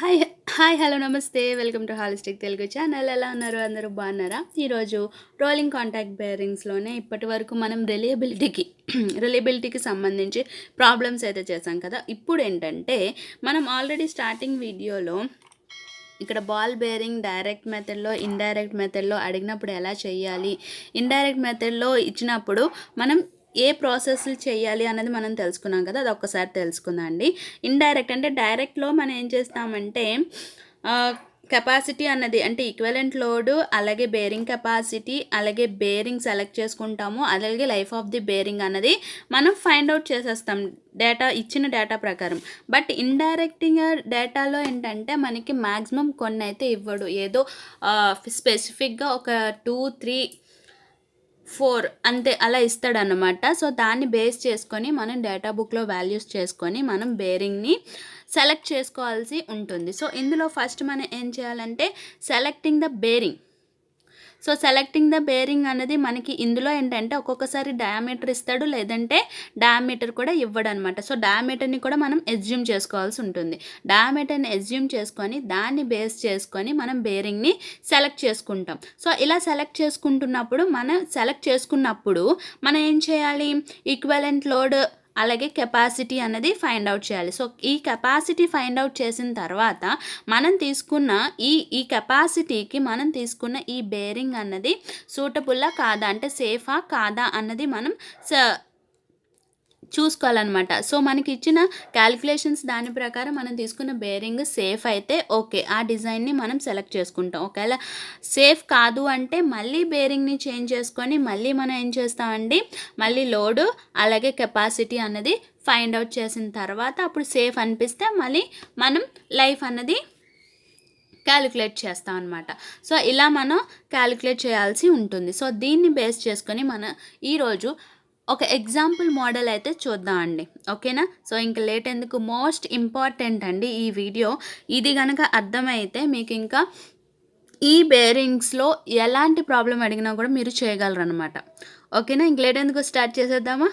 Hi hi hello నమస్తే welcome to holistic Telugu channel. ఎలా ఉన్నారు? అందరూ బాగున్నారా? ఈరోజు రోలింగ్ కాంటాక్ట్ బేరింగ్స్లోనే ఇప్పటి వరకు మనం రిలయబిలిటీకి సంబంధించి ప్రాబ్లమ్స్ అయితే చేసాం కదా. ఇప్పుడు ఏంటంటే మనం ఆల్రెడీ స్టార్టింగ్ వీడియోలో ఇక్కడ బాల్ బేరింగ్ డైరెక్ట్ మెథడ్లో ఇండైరెక్ట్ మెథడ్లో అడిగినప్పుడు ఎలా చేయాలి, ఇండైరెక్ట్ మెథడ్లో ఇచ్చినప్పుడు మనం ఏ ప్రాసెస్లు చేయాలి అన్నది మనం తెలుసుకున్నాం కదా. అది ఒక్కసారి తెలుసుకుందాం అండి. ఇండైరెక్ట్ అంటే డైరెక్ట్లో మనం ఏం చేస్తామంటే కెపాసిటీ అన్నది అంటే ఈక్వలెంట్ లోడ్, అలాగే బేరింగ్ కెపాసిటీ, అలాగే బేరింగ్ సెలెక్ట్ చేసుకుంటాము, అలాగే లైఫ్ ఆఫ్ ది బేరింగ్ అన్నది మనం ఫైండ్ అవుట్ చేసేస్తాం ఇచ్చిన డేటా ప్రకారం. బట్ ఇండైరెక్ట్గా డేటాలో ఏంటంటే మనకి మ్యాక్సిమం కొన్ని అయితే ఇవ్వడు, ఏదో స్పెసిఫిక్గా ఒక 2, 3, 4 అంతే అలా ఇస్తాడనమాట. సో దాన్ని బేస్ చేసుకొని మనం డేటా బుక్లో వాల్యూస్ చేసుకొని మనం బేరింగ్ని సెలెక్ట్ చేసుకోవాల్సి ఉంటుంది. సో ఇందులో ఫస్ట్ మనం ఏం చేయాలంటే selecting the bearing. So selecting the bearing అనేది మనకి ఇందులో ఏంటంటే ఒక్కొక్కసారి డయామీటర్ ఇస్తాడు, లేదంటే డయామీటర్ కూడా ఇవ్వడు అనమాట. సో డయామీటర్ని కూడా మనం ఎస్యూమ్ చేసుకోవాల్సి ఉంటుంది. డయామీటర్ని ఎస్యూమ్ చేసుకొని దాన్ని బేస్ చేసుకొని మనం బేరింగ్ని సెలెక్ట్ చేసుకుంటాం. సో ఇలా సెలెక్ట్ చేసుకుంటున్నప్పుడు మనం ఏం చేయాలి, ఈక్వలెంట్ లోడ్ అలాగే కెపాసిటీ అనేది ఫైండ్ అవుట్ చేయాలి. సో ఈ కెపాసిటీ ఫైండ్ అవుట్ చేసిన తర్వాత మనం తీసుకున్న ఈ కెపాసిటీకి మనం తీసుకున్న ఈ బేరింగ్ అన్నది సూటబుల్లా కాదా, అంటే సేఫా కాదా అన్నది మనం చూసుకోవాలన్నమాట. సో మనకి ఇచ్చిన క్యాలిక్యులేషన్స్ దాని ప్రకారం మనం తీసుకున్న బేరింగ్ సేఫ్ అయితే ఓకే, ఆ డిజైన్ని మనం సెలెక్ట్ చేసుకుంటాం. ఒకవేళ సేఫ్ కాదు అంటే మళ్ళీ బేరింగ్ని చేంజ్ చేసుకొని మళ్ళీ మనం ఏం చేస్తామండి, మళ్ళీ లోడ్ అలాగే కెపాసిటీ అన్నది ఫైండ్ అవుట్ చేసిన తర్వాత అప్పుడు సేఫ్ అనిపిస్తే మళ్ళీ మనం లైఫ్ అన్నది క్యాలిక్యులేట్ చేస్తాం అనమాట. సో ఇలా మనం క్యాలిక్యులేట్ చేయాల్సి ఉంటుంది. సో దీన్ని బేస్ చేసుకొని మనం ఈరోజు ఒక ఎగ్జాంపుల్ మోడల్ అయితే చూద్దామండి, ఓకేనా. సో ఇంకా లేట్ ఎందుకు, మోస్ట్ ఇంపార్టెంట్ అండి ఈ వీడియో. ఇది కనుక అర్థమైతే మీకు ఇంకా ఈ బేరింగ్స్లో ఎలాంటి ప్రాబ్లం అడిగినా కూడా మీరు చేయగలరు అనమాట, ఓకేనా. ఇంక లేట్ ఎందుకు స్టార్ట్ చేసేద్దామా.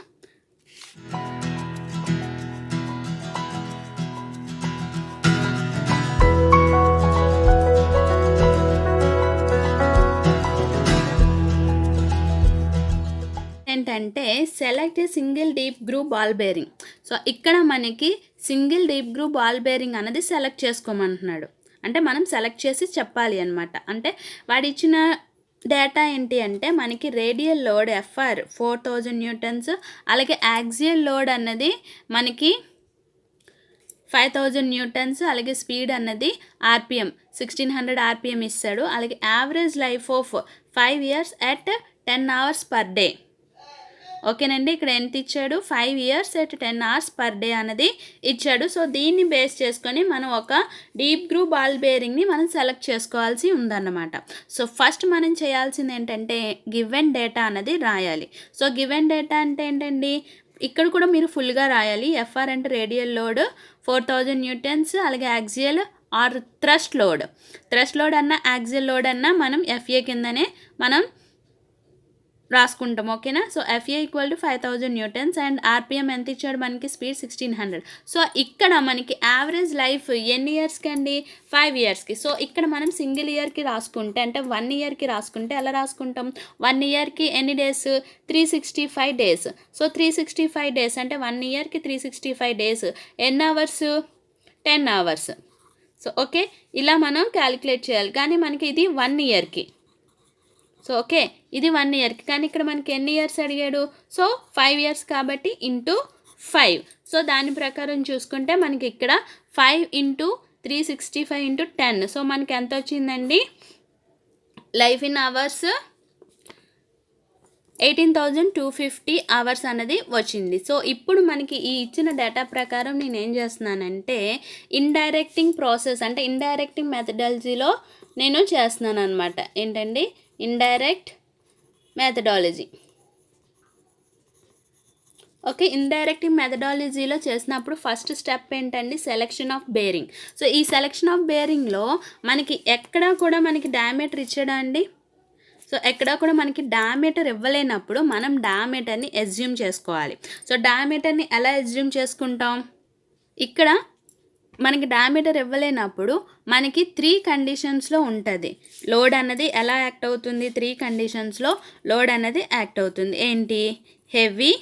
ఏంటంటే select single deep groove ball bearing. So ఇక్కడ మనకి single deep groove ball bearing అనేది సెలెక్ట్ చేసుకోమంటున్నాడు. అంటే మనం సెలెక్ట్ చేసి చెప్పాలి అనమాట. అంటే వాడు ఇచ్చిన డేటా ఏంటి అంటే మనకి రేడియల్ లోడ్ ఎఫ్ఆర్ 4000 న్యూటన్స్, అలాగే యాక్సియల్ లోడ్ అన్నది మనకి 5000 న్యూటన్స్, అలాగే స్పీడ్ అన్నది ఆర్పిఎం 1600 ఆర్పిఎం ఇస్తాడు. అలాగే average life of 5 years at 10 hours per day. ఓకేనండి, ఇక్కడ ఎంత ఇచ్చాడు, 5 years at 10 hours per day అనేది ఇచ్చాడు. సో దీన్ని బేస్ చేసుకొని మనం ఒక డీప్ గ్రూవ్ బాల్ బేరింగ్ని మనం సెలెక్ట్ చేసుకోవాల్సి ఉందన్నమాట. సో ఫస్ట్ మనం చేయాల్సింది ఏంటంటే గివెన్ డేటా అనేది రాయాలి. సో గివెన్ డేటా అంటే ఏంటండి, ఇక్కడ కూడా మీరు ఫుల్గా రాయాలి. ఎఫ్ఆర్ అంటే రేడియల్ లోడ్ 4000 న్యూటన్స్, అలాగే యాక్సియల్ ఆర్ థ్రస్ట్ లోడ్ అన్న యాక్సియల్ లోడ్ అన్న మనం ఎఫ్ఏ కిందనే మనం రాసుకుంటాం, ఓకేనా. So FA equal to 5000 newtons and RPM ఎంత ఇచ్చాడు మనకి, స్పీడ్ 1600. సో ఇక్కడ మనకి యావరేజ్ లైఫ్ ఎన్ని ఇయర్స్కి అండి, 5 yearsకి. సో ఇక్కడ మనం సింగిల్ ఇయర్కి రాసుకుంటే అంటే 1 yearకి రాసుకుంటే ఎలా రాసుకుంటాం, 1 yearకి ఎన్ని డేస్, 365 days. సో 365 days అంటే 1 yearకి 365 days, ఎన్ని అవర్స్, 10 hours. సో ఓకే, ఇలా మనం క్యాలిక్యులేట్ చేయాలి. కానీ మనకి ఇది 1 yearకి. సో ఓకే, ఇది 1 yearకి, కానీ ఇక్కడ మనకి ఎన్ని ఇయర్స్ అడిగాడు, సో 5 years కాబట్టి ఇంటూ 5. సో దాని ప్రకారం చూసుకుంటే మనకి ఇక్కడ 5 × 365 × 10. సో మనకి ఎంత వచ్చిందండి, లైఫ్ ఇన్ అవర్స్ 18,250 hours అన్నది వచ్చింది. సో ఇప్పుడు మనకి ఈ ఇచ్చిన డేటా ప్రకారం నేను ఏం చేస్తున్నానంటే ఇండైరెక్టింగ్ ప్రాసెస్ అంటే ఇండైరెక్టింగ్ మెథడాలజీలో నేను చేస్తున్నాను అనమాట. ఏంటండి, ఇండైరెక్ట్ మెథడాలజీ. ఓకే, ఇండైరెక్ట్ మెథడాలజీలో చేసినప్పుడు ఫస్ట్ స్టెప్ ఏంటండి, సెలెక్షన్ ఆఫ్ బేరింగ్. సో ఈ సెలెక్షన్ ఆఫ్ బేరింగ్లో మనకి ఎక్కడా కూడా మనకి డయామీటర్ ఇచ్చాడా అండి. సో ఎక్కడా కూడా మనకి డయామీటర్ ఇవ్వలేనప్పుడు మనం డయామీటర్ని ఎస్యూమ్ చేసుకోవాలి. సో డయామీటర్ని ఎలా ఎస్యూమ్ చేసుకుంటాం, ఇక్కడ మనకి డయామీటర్ ఇవ్వలేనప్పుడు మనకి 3 కండిషన్స్లో ఉంటుంది లోడ్ అన్నది ఎలా యాక్ట్ అవుతుంది. 3 కండిషన్స్లో లోడ్ అన్నది యాక్ట్ అవుతుంది. ఏంటి? హెవీ,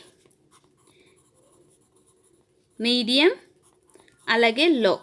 మీడియం, అలాగే లో.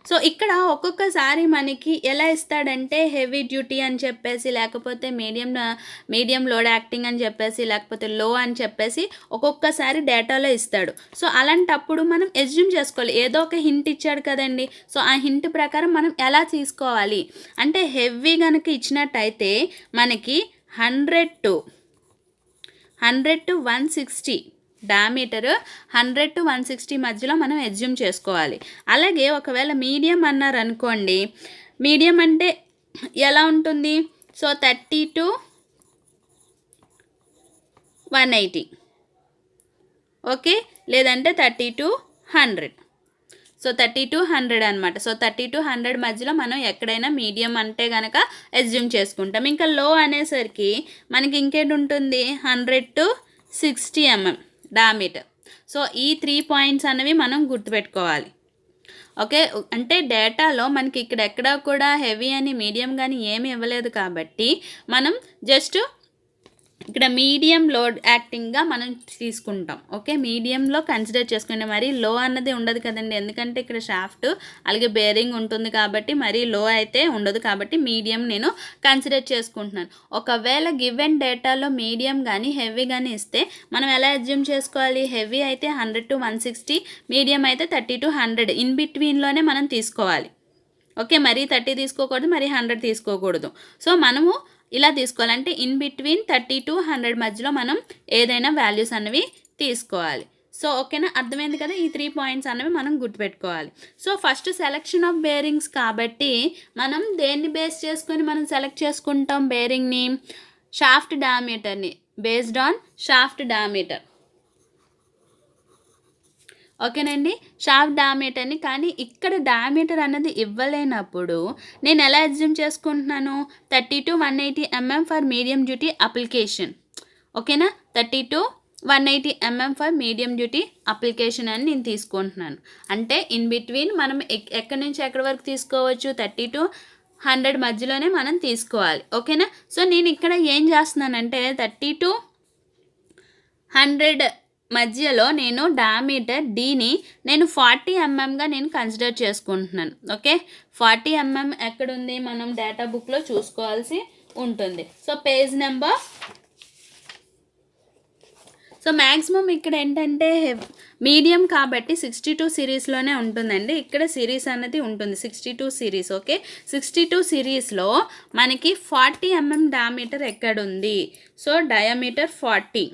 సో ఇక్కడ ఒక్కొక్కసారి మనకి ఎలా ఇస్తాడంటే హెవీ డ్యూటీ అని చెప్పేసి, లేకపోతే మీడియం లోడ్ యాక్టింగ్ అని చెప్పేసి, లేకపోతే లో అని చెప్పేసి ఒక్కొక్కసారి డేటాలో ఇస్తాడు. సో అలాంటప్పుడు మనం ఎస్యూమ్ చేసుకోవాలి. ఏదో ఒక హింట్ ఇచ్చాడు కదండి. సో ఆ హింట్ ప్రకారం మనం ఎలా తీసుకోవాలి అంటే, హెవీ కనుక ఇచ్చినట్టయితే మనకి 100 to 160 డయామీటర్ 100 to 160 మధ్యలో మనం ఎస్యూమ్ చేసుకోవాలి. అలాగే ఒకవేళ మీడియం అన్నారు అనుకోండి, మీడియం అంటే ఎలా ఉంటుంది? సో 30 to 180, ఓకే, లేదంటే 30 to 100. సో 30 to 100 అనమాట. సో 30 to 100 మధ్యలో మనం ఎక్కడైనా మీడియం అంటే కనుక ఎస్యూమ్ చేసుకుంటాం. ఇంకా లో అనేసరికి మనకి ఇంకేంటి ఉంటుంది? 100 to 60 mm డయామీటర్. సో ఈ 3 పాయింట్స్ అనేవి మనం గుర్తుపెట్టుకోవాలి. ఓకే, అంటే డేటాలో మనకి ఇక్కడ ఎక్కడా కూడా హెవీ అని మీడియం కానీ ఏమీ ఇవ్వలేదు కాబట్టి మనం జస్ట్ ఇక్కడ మీడియం లోడ్ యాక్టింగ్గా మనం తీసుకుంటాం. ఓకే, మీడియంలో కన్సిడర్ చేసుకుంటే మరీ లో అన్నది ఉండదు కదండి, ఎందుకంటే ఇక్కడ షాఫ్ట్ అలాగే బేరింగ్ ఉంటుంది కాబట్టి మరీ లో అయితే ఉండదు కాబట్టి మీడియం నేను కన్సిడర్ చేసుకుంటున్నాను. ఒకవేళ గివెన్ డేటాలో మీడియం కానీ హెవీ కానీ ఇస్తే మనం ఎలా అజ్యూమ్ చేసుకోవాలి? హెవీ అయితే 100 to 160, మీడియం అయితే 30 to 100, ఇన్ బిట్వీన్లోనే మనం తీసుకోవాలి. ఓకే, మరీ 30 తీసుకోకూడదు, మరీ 100 తీసుకోకూడదు. సో మనము ఇలా తీసుకోవాలంటే ఇన్ బిట్వీన్ 30 to 100 మధ్యలో మనం ఏదైనా వాల్యూస్ అనేవి తీసుకోవాలి. సో ఓకేనా, అర్థమైంది కదా? ఈ 3 పాయింట్స్ అనేవి మనం గుర్తుపెట్టుకోవాలి. So first selection of bearings కాబట్టి మనం దేన్ని బేస్ చేసుకొని మనం సెలెక్ట్ చేసుకుంటాం బేరింగ్ని? షాఫ్ట్ డయామీటర్ని, బేస్డ్ ఆన్ షాఫ్ట్ డయామీటర్. ఓకేనండి, షాఫ్ట్ డయామీటర్ని. కానీ ఇక్కడ డయామీటర్ అన్నది ఇవ్వలేనప్పుడు నేను ఎలా అజ్యూమ్ చేసుకుంటున్నాను? 30 to 180 mm for medium duty application. ఓకేనా, 30 to 180 mm for medium duty application అని నేను తీసుకుంటున్నాను. అంటే ఇన్ బిట్వీన్ మనం ఎక్కడి నుంచి ఎక్కడి వరకు తీసుకోవచ్చు? 30 to 100 మధ్యలోనే మనం తీసుకోవాలి. ఓకేనా, సో నేను ఇక్కడ ఏం చేస్తున్నానంటే 30 to 100 మధ్యలో నేను డయామీటర్ డీని నేను 40 mmగా నేను కన్సిడర్ చేసుకుంటున్నాను. ఓకే, 40 mm ఎక్కడుంది? మనం డేటా బుక్లో చూసుకోవాల్సి ఉంటుంది. So page number, so maximum ఇక్కడ ఏంటంటే మీడియం కాబట్టి 62 సిరీస్లోనే ఉంటుందండి. ఇక్కడ సిరీస్ అనేది ఉంటుంది 62 సిరీస్. ఓకే, 62 సిరీస్లో మనకి 40 mm డయామీటర్ ఎక్కడుంది? So diameter 40.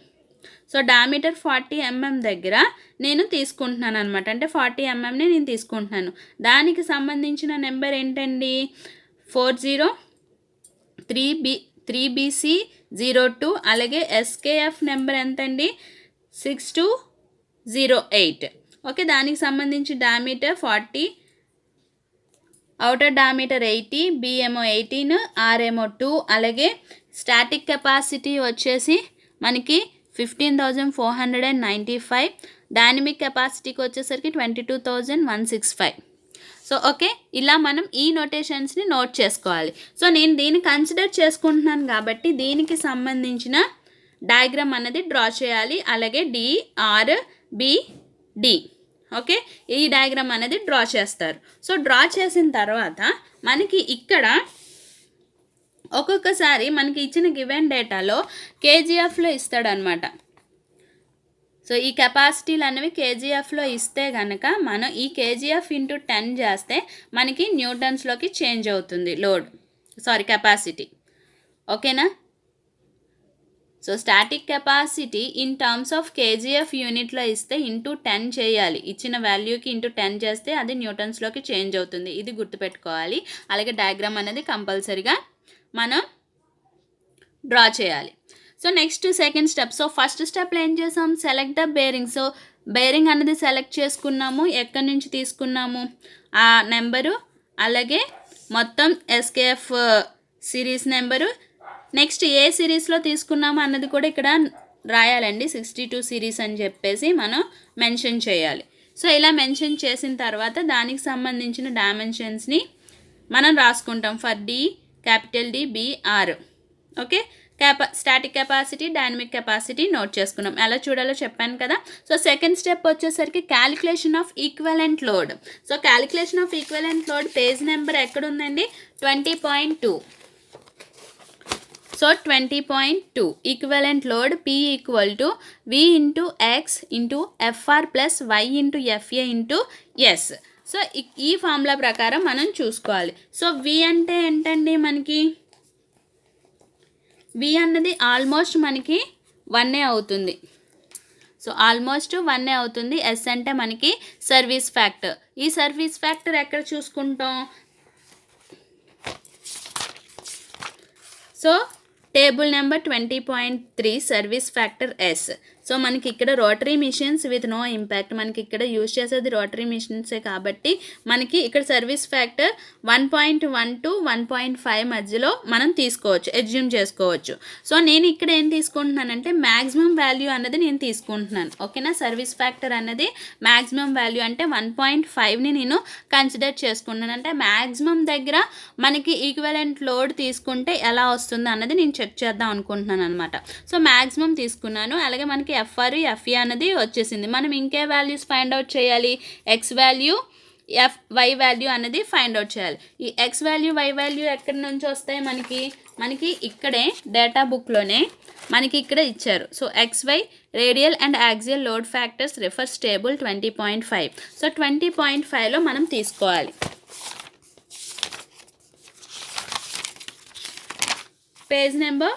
So diameter 40 mm దగ్గర నేను తీసుకుంటున్నాను అనమాట. అంటే 40 mmని నేను తీసుకుంటున్నాను. దానికి సంబంధించిన నెంబర్ ఏంటండి? 403BC02. అలాగే SKF నెంబర్ ఎంతండి? 6208. ఓకే, దానికి సంబంధించి డయామీటర్ 40, అవుటర్ డయామీటర్ 80, B ఏమో 18, R ఏమో 2. అలాగే స్టాటిక్ కెపాసిటీ వచ్చేసి మనకి 15,495, డైనమిక్ కెపాసిటీకి వచ్చేసరికి 22,165. సో ఓకే, ఇలా మనం ఈ నోటేషన్స్ని నోట్ చేసుకోవాలి. సో నేను దీన్ని కన్సిడర్ చేసుకుంటున్నాను కాబట్టి దీనికి సంబంధించిన డయాగ్రామ్ అనేది డ్రా చేయాలి. అలాగే DRBD. ఓకే, ఈ డయాగ్రామ్ అనేది డ్రా చేస్తారు. సో డ్రా చేసిన తర్వాత మనకి ఇక్కడ ఒక్కొక్కసారి మనకి ఇచ్చిన గివెన్ డేటాలో కేజీఎఫ్లో ఇస్తాడనమాట. సో ఈ కెపాసిటీలు అనేవి కేజీఎఫ్లో ఇస్తే కనుక మనం ఈ కేజీఎఫ్ ఇంటూ 10 చేస్తే మనకి న్యూటన్స్లోకి చేంజ్ అవుతుంది కెపాసిటీ. ఓకేనా, so static capacity in terms of KGF యూనిట్లో ఇస్తే ఇంటూ 10 చేయాలి. ఇచ్చిన వాల్యూకి ఇంటూ 10 చేస్తే అది న్యూటన్స్లోకి చేంజ్ అవుతుంది. ఇది గుర్తుపెట్టుకోవాలి. అలాగే డయాగ్రామ్ అనేది కంపల్సరీగా మనం డ్రా చేయాలి. So next second step. So first స్టెప్లో ఏం చేసాం? Select the bearing. So bearing అనేది సెలెక్ట్ చేసుకున్నాము. ఎక్కడి నుంచి తీసుకున్నాము ఆ నెంబరు, అలాగే మొత్తం SKF సిరీస్ నెంబరు, నెక్స్ట్ ఏ సిరీస్లో తీసుకున్నాము అన్నది కూడా ఇక్కడ రాయాలండి. 62 సిరీస్ అని చెప్పేసి మనం మెన్షన్ చేయాలి. సో ఇలా మెన్షన్ చేసిన తర్వాత దానికి సంబంధించిన డైమెన్షన్స్ని మనం రాసుకుంటాం. For D, capital D, B, R. Okay, static capacity, dynamic capacity note చేసుకున్నాం. ఎలా చూడాలో చెప్పాను కదా. సో సెకండ్ స్టెప్ వచ్చేసరికి calculation of equivalent load. So calculation of equivalent load page number ఎక్కడుందండి? 20.2. So 20.2 equivalent load P equal to V into X into FR plus Y into FA into S. So ఈ formula ప్రకారం మనం చూసుకోవాలి. So V అంటే ఏంటండి? మనకి V అన్నది almost మనకి 1 అవుతుంది. సో ఆల్మోస్ట్ 1 అవుతుంది. S అంటే మనకి సర్వీస్ ఫ్యాక్టర్. ఈ సర్వీస్ ఫ్యాక్టర్ ఎక్కడ చూసుకుంటాం? So table number 20.3 service factor S. So మనకి ఇక్కడ rotary machines with no impact, మనకి ఇక్కడ యూజ్ చేసేది రోటరీ మిషన్సే కాబట్టి మనకి ఇక్కడ సర్వీస్ ఫ్యాక్టర్ 1.1 to 1.5 మధ్యలో మనం తీసుకోవచ్చు, ఎజ్యూమ్ చేసుకోవచ్చు. సో నేను ఇక్కడ ఏం తీసుకుంటున్నానంటే మ్యాక్సిమం వాల్యూ అన్నది నేను తీసుకుంటున్నాను. ఓకేనా, సర్వీస్ ఫ్యాక్టర్ అన్నది మ్యాక్సిమం వాల్యూ అంటే 1.5ని నేను కన్సిడర్ చేసుకుంటున్నాను. అంటే మ్యాక్సిమం దగ్గర మనకి ఈక్వలెంట్ లోడ్ తీసుకుంటే ఎలా వస్తుంది అన్నది నేను చెక్ చేద్దాం అనుకుంటున్నాను అనమాట. సో మ్యాక్సిమం తీసుకున్నాను. అలాగే మనకి FR, FE అన్నది వచ్చేసింది. మనం ఇంకే వాల్యూస్ ఫైండ్ అవుట్ చేయాలి. ఎక్స్ వాల్యూ, Y వాల్యూ అనేది ఫైండ్ అవుట్ చేయాలి. ఈ ఎక్స్ వాల్యూ, Y వాల్యూ ఎక్కడి నుంచి వస్తాయి? మనకి ఇక్కడే డేటా బుక్లోనే మనకి ఇక్కడ ఇచ్చారు. So XY radial and axial load factors refers table 20.5. So 20.5లో మనం తీసుకోవాలి. Page number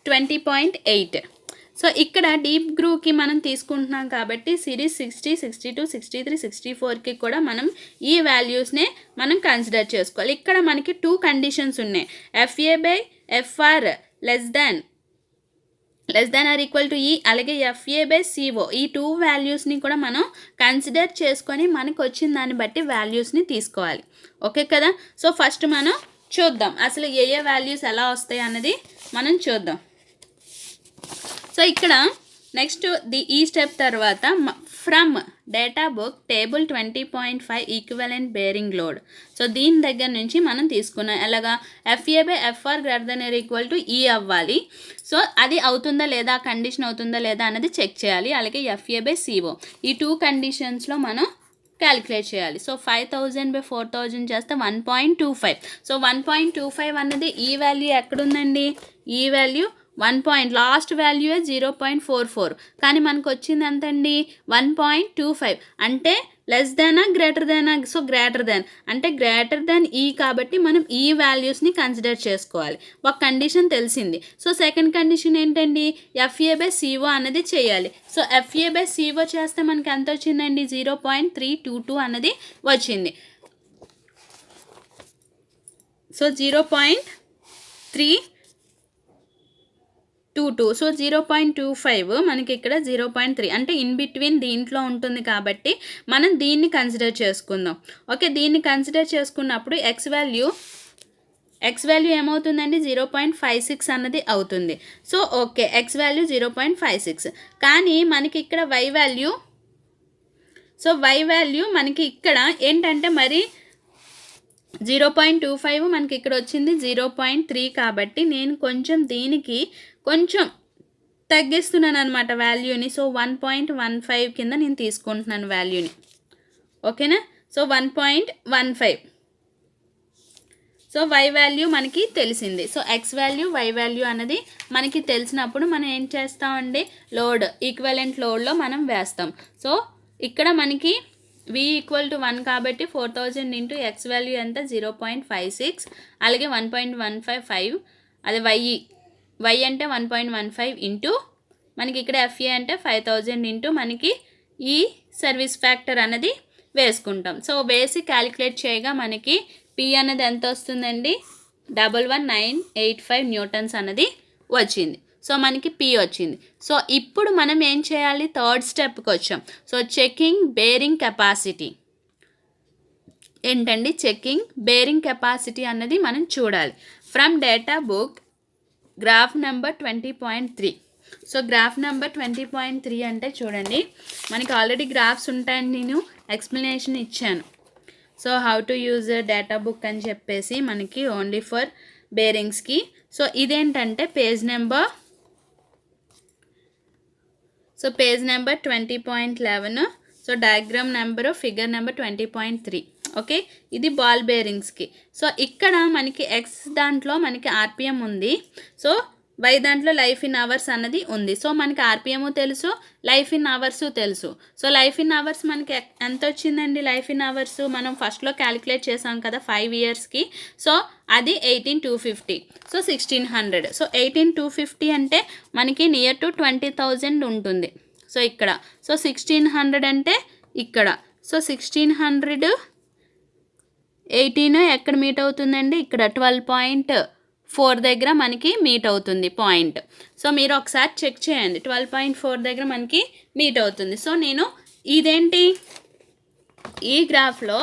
20.8. సో ఇక్కడ డీప్ గ్రూవ్కి మనం తీసుకుంటున్నాం కాబట్టి సిరీస్ 60, 62, 63, 64కి కూడా మనం ఈ వాల్యూస్నే మనం కన్సిడర్ చేసుకోవాలి. ఇక్కడ మనకి 2 కండిషన్స్ ఉన్నాయి. FA/FR less than or equal to E, అలాగే FA/CO. ఈ 2 వాల్యూస్ని కూడా మనం కన్సిడర్ చేసుకొని మనకు వచ్చిన దాన్ని బట్టి వాల్యూస్ని తీసుకోవాలి. ఓకే కదా. సో ఫస్ట్ మనం చూద్దాం అసలు ఏ వాల్యూస్ ఎలా వస్తాయి అన్నది మనం చూద్దాం. సో ఇక్కడ నెక్స్ట్ ఈ స్టెప్ తర్వాత from data book table 20.5 equivalent bearing load. So దీని దగ్గర నుంచి మనం తీసుకున్నాం. ఎలాగా FA/FR greater than or equal to E అవ్వాలి. సో అది అవుతుందా లేదా, కండిషన్ అవుతుందా లేదా అన్నది చెక్ చేయాలి. అలాగే FA/CO ఈ 2 కండిషన్స్లో మనం క్యాలిక్యులేట్ చేయాలి. సో 5000/4000 చేస్తే 1.25. సో 1.25 అన్నది ఈ వాల్యూ ఎక్కడుందండి? ఈ వాల్యూ 1 లాస్ట్ వాల్యూ 0.44, కానీ మనకు వచ్చింది ఎంతండి? 1.25. అంటే లెస్ దానా గ్రేటర్ దానా? సో గ్రేటర్ దాన్, అంటే గ్రేటర్ దాన్ ఈ కాబట్టి మనం ఈ వాల్యూస్ని కన్సిడర్ చేసుకోవాలి. ఒక కండిషన్ తెలిసింది. సో సెకండ్ కండిషన్ ఏంటండి? FA/CO అన్నది చేయాలి. సో FA/CO చేస్తే మనకి ఎంత వచ్చిందండి? 0.322 అన్నది వచ్చింది. సో 0.322. సో 0.25 మనకి ఇక్కడ 0.3 అంటే ఇన్ బిట్వీన్ దీంట్లో ఉంటుంది కాబట్టి మనం దీన్ని కన్సిడర్ చేసుకుందాం. ఓకే, దీన్ని కన్సిడర్ చేసుకున్నప్పుడు ఎక్స్ వాల్యూ ఏమవుతుందండి? 0.56 అన్నది అవుతుంది. సో ఓకే, ఎక్స్ వాల్యూ 0.56, కానీ మనకి ఇక్కడ Y value, so Y value మనకి ఇక్కడ ఏంటంటే మరి 0.25 మనకి ఇక్కడ వచ్చింది 0.3 కాబట్టి నేను కొంచెం దీనికి కొంచెం తగ్గిస్తున్నాను అనమాట వాల్యూని. సో 1.15 కింద నేను తీసుకుంటున్నాను వాల్యూని. ఓకేనా. సో 1.15. సో Y వాల్యూ మనకి తెలిసింది. So X value, Y value అన్నది మనకి తెలిసినప్పుడు మనం ఏం చేస్తామండి? లోడ్ ఈక్వలెంట్ లోడ్లో మనం వేస్తాం. సో ఇక్కడ మనకి V ఈక్వల్ టు 1 కాబట్టి 4000 ఇంటూ X వాల్యూ ఎంత? 0.56. అలాగే 1.155, అదే Y అంటే 1.15 ఇంటూ మనకి ఇక్కడ FA అంటే 5000 ఇంటూ మనకి ఈ సర్వీస్ ఫ్యాక్టర్ అన్నది వేసుకుంటాం. సో వేసి క్యాలిక్యులేట్ చేయగా మనకి P అన్నది ఎంత వస్తుందండి? 11985 న్యూటన్స్ అన్నది వచ్చింది. సో మనకి P వచ్చింది. సో ఇప్పుడు మనం ఏం చేయాలి? థర్డ్ స్టెప్కి వచ్చాం. So checking bearing capacity. ఏంటండి చెకింగ్ బేరింగ్ కెపాసిటీ అన్నది మనం చూడాలి. From data book graph number 20.3. So graph number 20.3 అంటే చూడండి, మనకి ఆల్రెడీ గ్రాఫ్స్ ఉంటాయని నేను ఎక్స్ప్లెనేషన్ ఇచ్చాను. So how to use data book అని చెప్పేసి మనకి ఓన్లీ ఫర్ బేరింగ్స్కి. సో ఇదేంటంటే page number 20.11. So diagram number figure number 20.3. Okay, ఇది బాల్ బేరింగ్స్కి. సో ఇక్కడ మనకి ఎక్స్ దాంట్లో మనకి ఆర్పిఎం ఉంది, సో వై దాంట్లో లైఫ్ ఇన్ అవర్స్ అన్నది ఉంది. సో మనకి ఆర్పిఎం తెలుసు, లైఫ్ ఇన్ అవర్స్ తెలుసు. సో లైఫ్ ఇన్ అవర్స్ మనకి ఎంత వచ్చిందండి? లైఫ్ ఇన్ అవర్స్ మనం ఫస్ట్లో క్యాలిక్యులేట్ చేసాం కదా 5 ఇయర్స్కి. సో అది 18,250. సో 1600. సో 18,250 అంటే మనకి నియర్ టు 20,000 ఉంటుంది. సో ఇక్కడ సో 1600 అంటే ఇక్కడ. సో 1600 18 ఎక్కడ మీట్ అవుతుందండి? ఇక్కడ 12.4 దగ్గర మనకి మీట్ అవుతుంది పాయింట్. సో మీరు ఒకసారి చెక్ చేయండి, 12.4 దగ్గర మనకి మీట్ అవుతుంది. సో నేను ఇదేంటి, ఈ గ్రాఫ్లో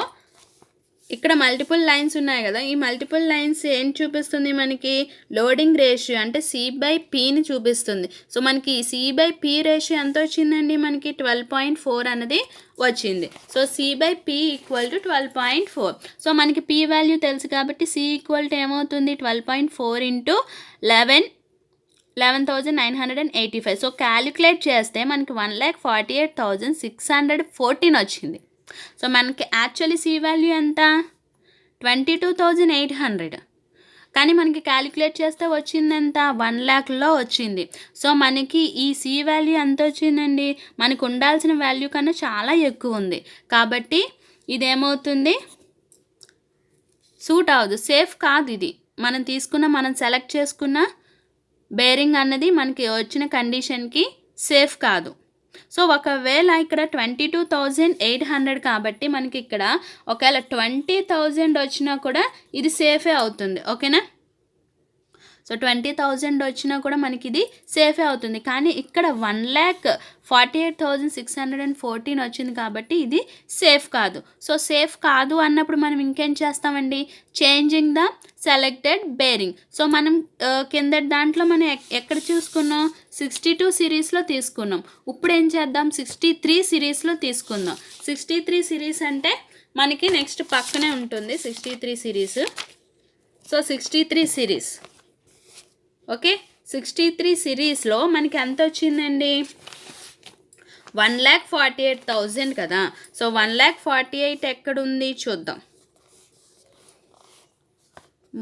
ఇక్కడ మల్టిపుల్ లైన్స్ ఉన్నాయి కదా, ఈ మల్టిపుల్ లైన్స్ ఏం చూపిస్తుంది మనకి? లోడింగ్ రేషియో అంటే C/Pని చూపిస్తుంది. సో మనకి C/P రేషియో ఎంత వచ్చిందండి? మనకి 12.4 అనేది వచ్చింది. So C/P equal to 12.4. So మనకి P వాల్యూ తెలుసు కాబట్టి C ఈక్వల్ టు ఏమవుతుంది? 12.4 ఇంటూ 11,985. సో క్యాలిక్యులేట్ చేస్తే మనకి 1,48,614 వచ్చింది. సో మనకి యాక్చువల్లీ C వాల్యూ ఎంత? 22,800, కానీ మనకి క్యాలిక్యులేట్ చేస్తే వచ్చింది ఎంత? 1 lakhలో వచ్చింది. సో మనకి ఈ C వాల్యూ ఎంత వచ్చిందండి? మనకు ఉండాల్సిన వాల్యూ కన్నా చాలా ఎక్కువ ఉంది. కాబట్టి ఇదేమవుతుంది? సూట్ అవ్వదు, సేఫ్ కాదు ఇది. మనం సెలెక్ట్ చేసుకున్న బేరింగ్ అన్నది మనకి వచ్చిన కండిషన్కి సేఫ్ కాదు. సో ఒకవేళ ఇక్కడ 22,800 కాబట్టి మనకి ఇక్కడ ఒకవేళ 20,000 వచ్చినా కూడా ఇది సేఫే అవుతుంది. ఓకేనా? సో 20,000 వచ్చినా కూడా మనకి ఇది సేఫే అవుతుంది. కానీ ఇక్కడ 1,48,614 వచ్చింది కాబట్టి ఇది సేఫ్ కాదు. సో సేఫ్ కాదు అన్నప్పుడు మనం ఇంకేం చేస్తామండి? Changing the selected bearing. So మనం కింద దాంట్లో మనం ఎక్కడ చూసుకున్నాం? 62 సిరీస్లో తీసుకున్నాం. ఇప్పుడు ఏం చేద్దాం? 63 సిరీస్లో తీసుకుందాం. 63 సిరీస్ అంటే మనకి నెక్స్ట్ పక్కనే ఉంటుంది 63 సిరీస్. సో 63 సిరీస్, ఓకే, 63 సిరీస్లో మనకి ఎంత వచ్చిందండి? 1,48,000 కదా. సో 1,48,000 ఎక్కడుంది చూద్దాం.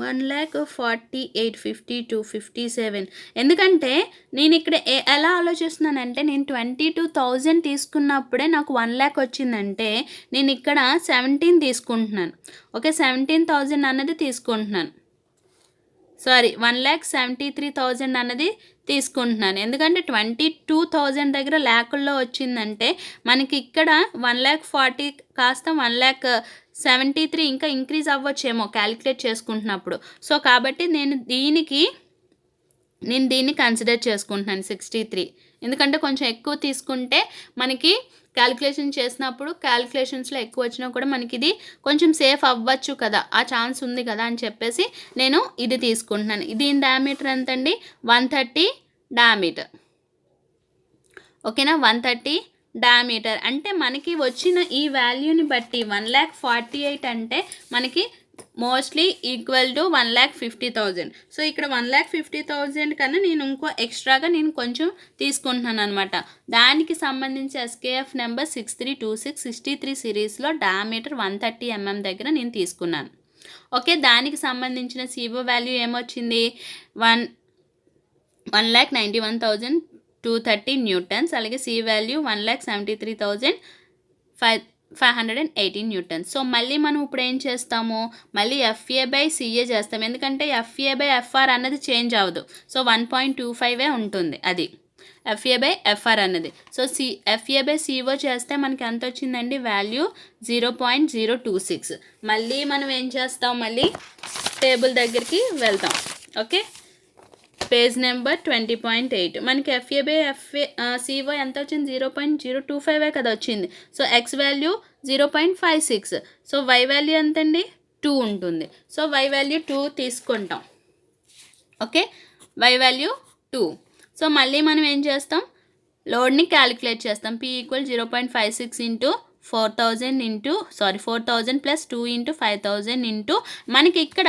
1,48,52, 57. ఎందుకంటే నేను ఇక్కడ ఎలా ఆలోచిస్తున్నానంటే, నేను 22,000 తీసుకున్నప్పుడే నాకు 1 lakh వచ్చిందంటే నేను ఇక్కడ 17 తీసుకుంటున్నాను. ఓకే, 17,000 అన్నది తీసుకుంటున్నాను. సారీ, 1,73,000 అన్నది తీసుకుంటున్నాను. ఎందుకంటే 22,000 దగ్గర ల్యాకుల్లో వచ్చిందంటే మనకి ఇక్కడ 1,40,000 కాస్త 1,73,000 ఇంకా ఇంక్రీజ్ అవ్వచ్చేమో క్యాలిక్యులేట్ చేసుకుంటున్నప్పుడు. సో కాబట్టి నేను దీన్ని కన్సిడర్ చేసుకుంటున్నాను 63. ఎందుకంటే కొంచెం ఎక్కువ తీసుకుంటే మనకి క్యాలిక్యులేషన్ చేసినప్పుడు క్యాలిక్యులేషన్స్లో ఎక్కువ వచ్చినా కూడా మనకి ఇది కొంచెం సేఫ్ అవ్వచ్చు కదా, ఆ ఛాన్స్ ఉంది కదా అని చెప్పేసి నేను ఇది తీసుకుంటున్నాను. దీని డయామీటర్ ఎంతండి? 130 డయామీటర్. ఓకేనా, 130 డయామీటర్ అంటే మనకి వచ్చిన ఈ వాల్యూని బట్టి 1,48,000 అంటే మనకి మోస్ట్లీ ఈక్వల్ టు 1,50,000. సో ఇక్కడ 1,50,000 కన్నా నేను ఇంకో ఎక్స్ట్రాగా నేను కొంచెం తీసుకుంటున్నాను అనమాట. దానికి సంబంధించి ఎస్కేఎఫ్ నెంబర్ 6326 63 సిరీస్లో డయామీటర్ 130 mm దగ్గర నేను తీసుకున్నాను. ఓకే, దానికి సంబంధించిన సిఓ వాల్యూ ఏమొచ్చింది? 1,91,230 న్యూటన్స్. అలాగే సి వాల్యూ 1,73,518 న్యూటన్స్. సో మళ్ళీ మనం ఇప్పుడు ఏం చేస్తాము? మళ్ళీ FA/CA చేస్తాం. ఎందుకంటే FA/FR అన్నది చేంజ్ అవ్వదు. సో 1.25 ఉంటుంది అది FA/FR అన్నది. సో FA/CO చేస్తే మనకి ఎంత వచ్చిందండి? వాల్యూ 0.026. మళ్ళీ మనం ఏం చేస్తాం? మళ్ళీ టేబుల్ దగ్గరికి వెళ్తాం. ఓకే, పేజ్ నెంబర్ 20.8 మనకి FA/CO ఎంత వచ్చింది? 0.025 కదా వచ్చింది. So X value 0.56. So Y value ఎంతండి? 2 ఉంటుంది. సో Y వాల్యూ 2 తీసుకుంటాం. Okay, Y value 2. సో మళ్ళీ మనం ఏం చేస్తాం, లోడ్ని క్యాలిక్యులేట్ చేస్తాం. P = 0.56 into 4000 plus 2 into 5000 into మనకి ఇక్కడ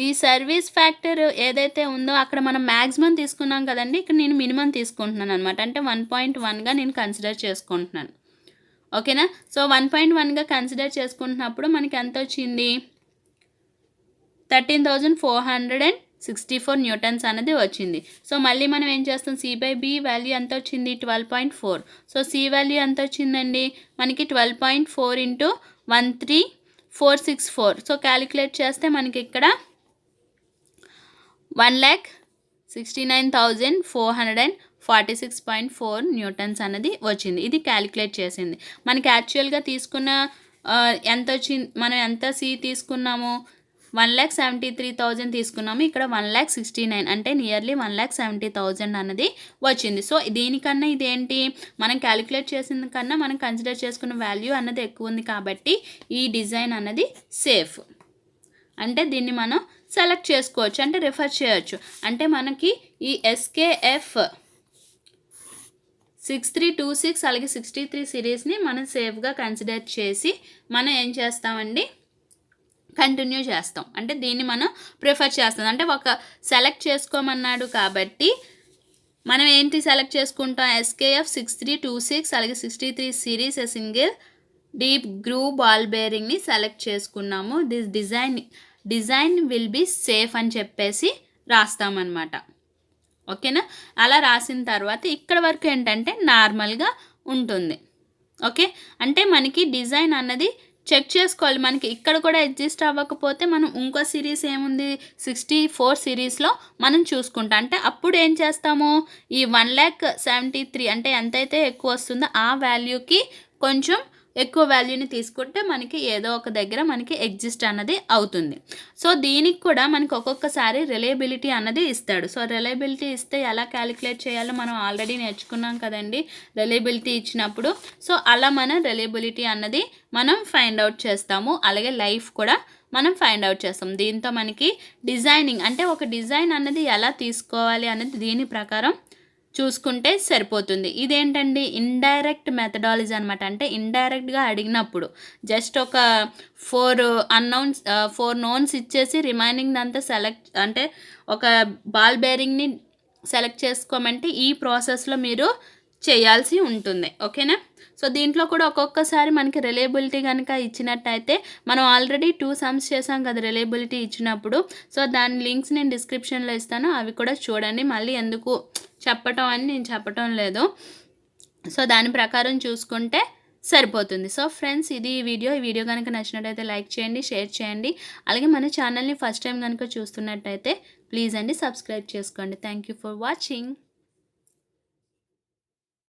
ఈ సర్వీస్ ఫ్యాక్టర్ ఏదైతే ఉందో అక్కడ మనం మ్యాక్సిమం తీసుకున్నాం కదండి, ఇక్కడ నేను మినిమం తీసుకుంటున్నాను అనమాట. అంటే 1.1గా నేను కన్సిడర్ చేసుకుంటున్నాను. ఓకేనా. సో 1.1గా కన్సిడర్ చేసుకుంటున్నప్పుడు మనకి ఎంత వచ్చింది, 13,464 న్యూటన్స్ అనేది వచ్చింది. సో మళ్ళీ మనం ఏం చేస్తాం, C/B వాల్యూ ఎంత వచ్చింది, 12.4. సో C వాల్యూ ఎంత వచ్చిందండి మనకి, 12.4 ఇంటూ 13464. సో క్యాలిక్యులేట్ చేస్తే మనకి ఇక్కడ 1,69,446.4 న్యూటన్స్ అనేది వచ్చింది. ఇది క్యాలిక్యులేట్ చేసింది. మనకి యాక్చువల్గా తీసుకున్న ఎంత వచ్చింది, మనం ఎంత C తీసుకున్నాము, 1,73,000 తీసుకున్నాము. ఇక్కడ 1,69,000 అంటే నియర్లీ 1,70,000 అన్నది వచ్చింది. సో దీనికన్నా ఇదేంటి, మనం క్యాలిక్యులేట్ చేసిన కన్నా మనం కన్సిడర్ చేసుకున్న వాల్యూ అన్నది ఎక్కువ ఉంది కాబట్టి ఈ డిజైన్ అన్నది సేఫ్. అంటే దీన్ని మనం సెలెక్ట్ చేసుకోవచ్చు, అంటే రిఫర్ చేయొచ్చు. అంటే మనకి ఈ SKF 6326 అలాగే 63 సిరీస్ని మనం సేఫ్గా కన్సిడర్ చేసి మనం ఏం చేస్తామండి, కంటిన్యూ చేస్తాం. అంటే దీన్ని మనం ప్రిఫర్ చేస్తాం. అంటే ఒక సెలెక్ట్ చేసుకోమన్నాడు కాబట్టి మనం ఏంటి సెలెక్ట్ చేసుకుంటాం, SKF 6326 అలాగే 63 series single deep groove ball బేరింగ్ని సెలెక్ట్ చేసుకున్నాము. This design will be safe అని చెప్పేసి రాస్తామన్నమాట. ఓకేనా. అలా రాసిన తర్వాత ఇక్కడ వరకు ఏంటంటే నార్మల్గా ఉంటుంది. ఓకే. అంటే మనకి డిజైన్ అన్నది చెక్ చేసుకోవాలి. మనకి ఇక్కడ కూడా అడ్జస్ట్ అవ్వకపోతే మనం ఇంకో సిరీస్ ఏముంది, 64 సిరీస్లో మనం చూసుకుంటాం. అంటే అప్పుడు ఏం చేస్తాము, ఈ 1,73,000 అంటే ఎంతైతే ఎక్కువ వస్తుందో ఆ వాల్యూకి కొంచెం ఎక్కువ వాల్యూని తీసుకుంటే మనకి ఏదో ఒక దగ్గర మనకి ఎగ్జిస్ట్ అన్నది అవుతుంది. సో దీనికి కూడా మనకి ఒక్కొక్కసారి రిలయబిలిటీ అన్నది ఇస్తాడు. సో రిలయబిలిటీ ఇస్తే ఎలా క్యాలిక్యులేట్ చేయాలో మనం ఆల్రెడీ నేర్చుకున్నాం కదండి రిలయబిలిటీ ఇచ్చినప్పుడు. సో అలా మనం రిలయబిలిటీ అన్నది మనం ఫైండ్ అవుట్ చేస్తాము. అలాగే లైఫ్ కూడా మనం ఫైండ్ అవుట్ చేస్తాం. దీంతో మనకి డిజైనింగ్ అంటే ఒక డిజైన్ అన్నది ఎలా తీసుకోవాలి అనేది దీని ప్రకారం చూసుకుంటే సరిపోతుంది. ఇదేంటండి ఇండైరెక్ట్ మెథడాలజీ అనమాట. అంటే ఇండైరెక్ట్గా అడిగినప్పుడు జస్ట్ ఒక 4 నోన్స్ ఇచ్చేసి రిమైనింగ్ అంతా సెలెక్ట్, అంటే ఒక బాల్ బేరింగ్ని సెలెక్ట్ చేసుకోమంటే ఈ ప్రాసెస్లో మీరు చేయాల్సి ఉంటుంది. ఓకేనా. సో దీంట్లో కూడా ఒక్కొక్కసారి మనకి రిలయబిలిటీ కనుక ఇచ్చినట్టయితే మనం ఆల్రెడీ 2 సమ్స్ చేసాం కదా రిలయబిలిటీ ఇచ్చినప్పుడు. సో దాని లింక్స్ నేను డిస్క్రిప్షన్లో ఇస్తాను, అవి కూడా చూడండి. మళ్ళీ ఎందుకు చెప్పటం అని నేను చెప్పటం లేదు. సో దాని ప్రకారం చూసుకుంటే సరిపోతుంది. సో ఫ్రెండ్స్ ఇది ఈ వీడియో కనుక నచ్చినట్టయితే లైక్ చేయండి, షేర్ చేయండి. అలాగే మన ఛానల్ని ఫస్ట్ టైం కనుక చూస్తున్నట్టయితే ప్లీజ్ అండి సబ్స్క్రైబ్ చేసుకోండి. Thank you for watching.